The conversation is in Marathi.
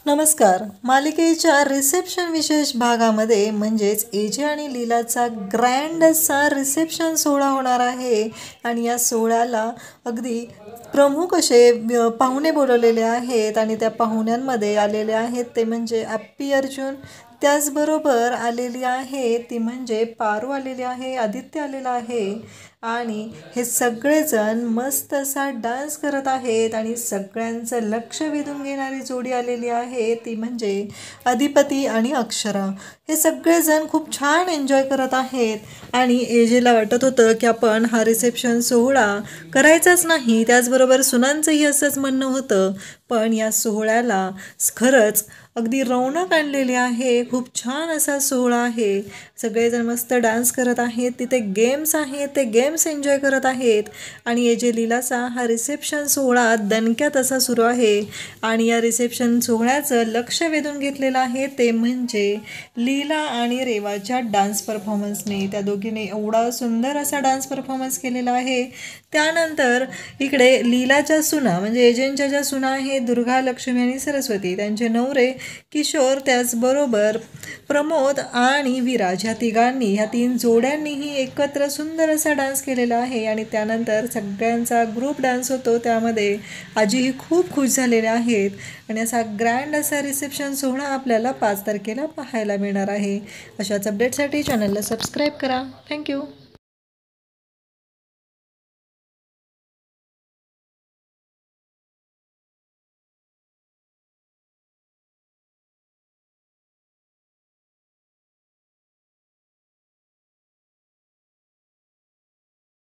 नमस्कार. मालिकेच्या रिसेप्शन विशेष भागामध्ये म्हणजेच एजे आणि लीलाचा ग्रँड असा रिसेप्शन सोहळा होणार आहे आणि या सोहळ्याला अगदी प्रमुख असे पाहुणे बोलवलेले आहेत आणि त्या पाहुण्यांमध्ये आलेले आहेत ते म्हणजे ॲप्पी अर्जुन. त्याचबरोबर आलेली आहे ती म्हणजे पारू आलेली आहे, आदित्य आलेला आहे आणि हे सगळेजण मस्त असा डान्स करत आहेत आणि सगळ्यांचं लक्ष वेधून घेणारी जोडी आलेली आहे ती म्हणजे अधिपती आणि अक्षरा. हे सगळेजण खूप छान एन्जॉय करत आहेत आणि एजेला वाटत होतं की आपण हा रिसेप्शन सोहळा करायचाच नाही. त्याचबरोबर सुनांचंही असंच म्हणणं होतं, पण या सोहळ्याला खरंच अगदी रौनक आणलेली आहे. खूप छान असा सोहळा आहे. सगळेजण मस्त डान्स करत आहेत, तिथे गेम्स आहेत, ते गेम्स एन्जॉय करत आहेत आणि एजे लीलाचा हा रिसेप्शन सोहळा दणक्यात असा सुरू आहे आणि या रिसेप्शन सोहळ्याचं लक्ष वेधून घेतलेलं आहे ते म्हणजे लीला आणि रेवाच्या डान्स परफॉर्मन्सने. त्या दोघींनी एवढा सुंदर असा डान्स परफॉर्मन्स केलेला आहे. त्यानंतर इकडे लीलाच्या सुना म्हणजे एजेंच्या ज्या सुना आहेत दुर्गा, लक्ष्मी आणि सरस्वती, त्यांचे नवरे किशोर, त्याचबरोबर प्रमोद आणि विराज, ह्या तिघांनी, ह्या तीन जोड्यांनीही एकत्र सुंदर असा डान्स केलेला आहे आणि त्यानंतर सगळ्यांचा ग्रुप डान्स होतो. त्यामध्ये आजीही खूप खुश झालेल्या आहेत आणि असा ग्रँड असा रिसेप्शन सोहळा आपल्याला 5 तारखेला पाहायला मिळणार आहे. अशाच अपडेटसाठी चॅनलला सबस्क्राईब करा. थँक्यू.